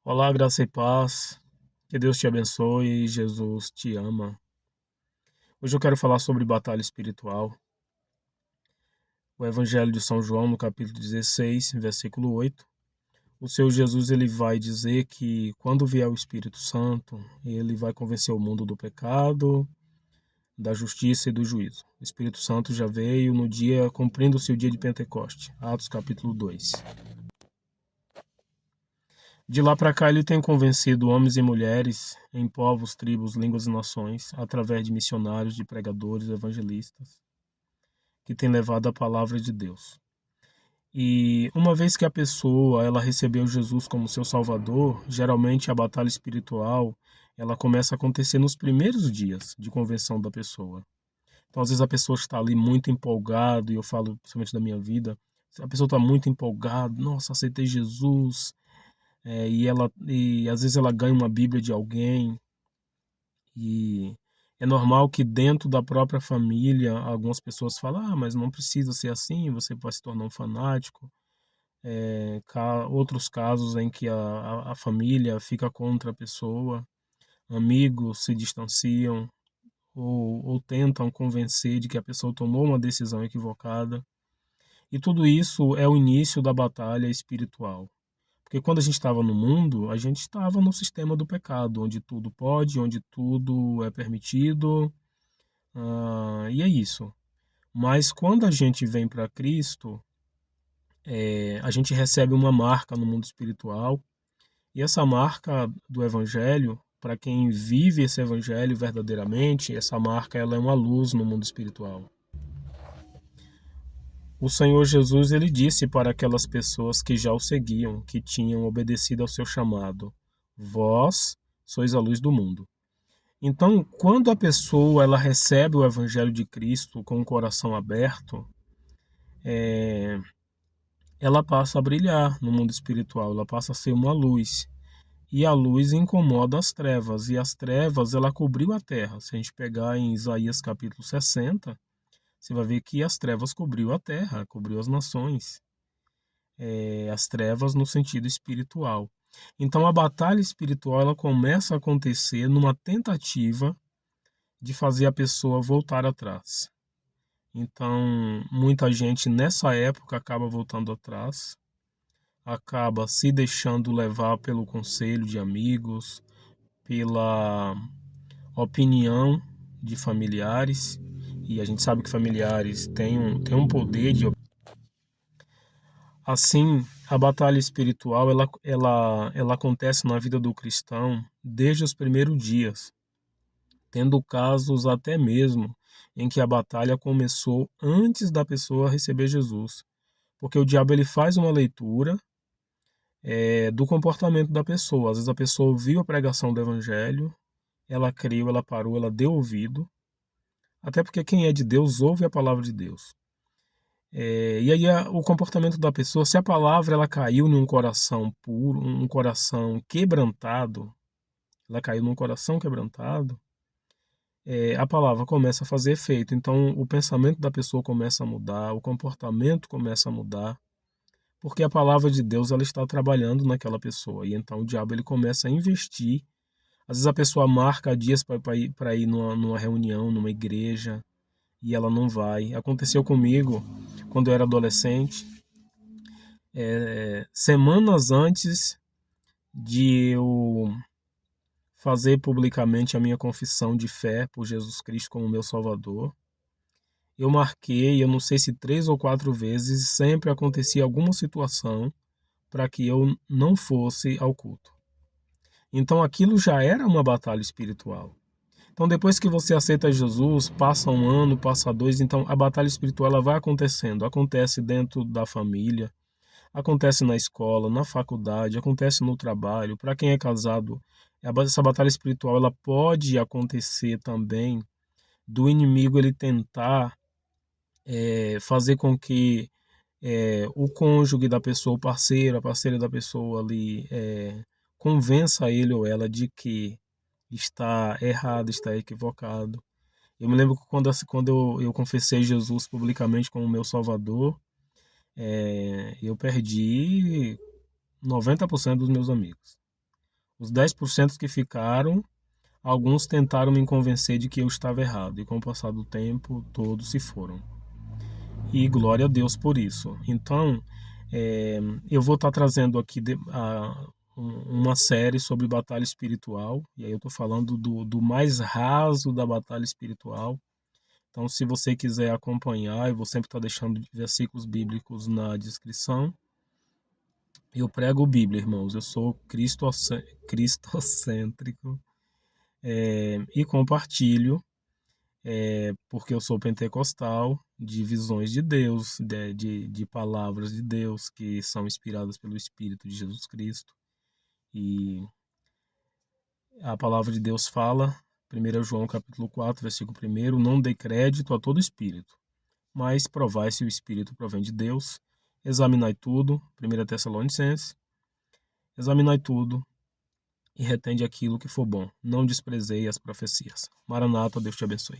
Olá, graça e paz. Que Deus te abençoe. Jesus te ama. Hoje eu quero falar sobre batalha espiritual. O Evangelho de São João, no capítulo 16, versículo 8. O Senhor Jesus ele vai dizer que quando vier o Espírito Santo, ele vai convencer o mundo do pecado, da justiça e do juízo. O Espírito Santo já veio no dia, cumprindo-se o dia de Pentecoste. Atos capítulo 2. De lá para cá, ele tem convencido homens e mulheres em povos, tribos, línguas e nações, através de missionários, de pregadores, evangelistas, que têm levado a palavra de Deus. E uma vez que a pessoa ela recebeu Jesus como seu Salvador, geralmente a batalha espiritual ela começa a acontecer nos primeiros dias de conversão da pessoa. Então, às vezes a pessoa está ali muito empolgada, e eu falo principalmente da minha vida, a pessoa está muito empolgada, nossa, aceitei Jesus, e às vezes ela ganha uma Bíblia de alguém e é normal que dentro da própria família algumas pessoas falam, mas não precisa ser assim, você pode se tornar um fanático. Outros casos em que a família fica contra a pessoa, amigos se distanciam ou tentam convencer de que a pessoa tomou uma decisão equivocada. E tudo isso é o início da batalha espiritual. Porque quando a gente estava no mundo, a gente estava no sistema do pecado, onde tudo pode, onde tudo é permitido, e é isso. Mas quando a gente vem para Cristo, a gente recebe uma marca no mundo espiritual, e essa marca do Evangelho, para quem vive esse Evangelho verdadeiramente, essa marca ela é uma luz no mundo espiritual. O Senhor Jesus ele disse para aquelas pessoas que já o seguiam, que tinham obedecido ao seu chamado: Vós sois a luz do mundo. Então, quando a pessoa ela recebe o Evangelho de Cristo com o coração aberto, ela passa a brilhar no mundo espiritual, ela passa a ser uma luz. E a luz incomoda as trevas, e as trevas ela cobriu a terra. Se a gente pegar em Isaías capítulo 60, você vai ver que as trevas cobriu a terra, cobriu as nações. As trevas no sentido espiritual. Então a batalha espiritual ela começa a acontecer numa tentativa de fazer a pessoa voltar atrás. Então muita gente nessa época acaba voltando atrás, acaba se deixando levar pelo conselho de amigos, pela opinião de familiares, e a gente sabe que familiares têm um poder de. Assim, a batalha espiritual ela acontece na vida do cristão desde os primeiros dias, tendo casos até mesmo em que a batalha começou antes da pessoa receber Jesus, porque o diabo ele faz uma leitura do comportamento da pessoa. Às vezes a pessoa ouviu a pregação do evangelho, ela creu, ela parou, ela deu ouvido, até porque quem é de Deus ouve a palavra de Deus. E aí o comportamento da pessoa, se a palavra ela caiu num coração puro, um coração quebrantado, ela caiu num coração quebrantado, a palavra começa a fazer efeito. Então o pensamento da pessoa começa a mudar, o comportamento começa a mudar, porque a palavra de Deus ela está trabalhando naquela pessoa. E então o diabo ele começa a investir. Às vezes a pessoa marca dias para ir numa reunião, numa igreja, e ela não vai. Aconteceu comigo quando eu era adolescente. Semanas antes de eu fazer publicamente a minha confissão de fé por Jesus Cristo como meu Salvador, eu marquei, eu não sei se 3 ou 4 vezes, sempre acontecia alguma situação para que eu não fosse ao culto. Então aquilo já era uma batalha espiritual. Então depois que você aceita Jesus, passa um ano, passa dois, então a batalha espiritual ela vai acontecendo. Acontece dentro da família, acontece na escola, na faculdade, acontece no trabalho. Para quem é casado, essa batalha espiritual ela pode acontecer também do inimigo ele tentar fazer com que o cônjuge da pessoa, o parceiro, a parceira da pessoa ali, convença ele ou ela de que está errado, está equivocado. Eu me lembro que quando eu confessei Jesus publicamente como meu Salvador, eu perdi 90% dos meus amigos. Os 10% que ficaram, alguns tentaram me convencer de que eu estava errado, e com o passar do tempo, todos se foram. E glória a Deus por isso. Então, é, eu vou estar trazendo aqui uma série sobre batalha espiritual, e aí eu estou falando do mais raso da batalha espiritual. Então, se você quiser acompanhar, eu vou sempre estar deixando versículos bíblicos na descrição. Eu prego Bíblia, irmãos. Eu sou cristocêntrico, e compartilho, porque eu sou pentecostal, de visões de Deus, de palavras de Deus que são inspiradas pelo Espírito de Jesus Cristo. E a palavra de Deus fala, 1 João capítulo 4, versículo 1, não dê crédito a todo espírito, mas provai se o espírito provém de Deus. Examinai tudo, 1 Tessalonicenses, examinai tudo e retende aquilo que for bom. Não desprezei as profecias. Maranata, Deus te abençoe.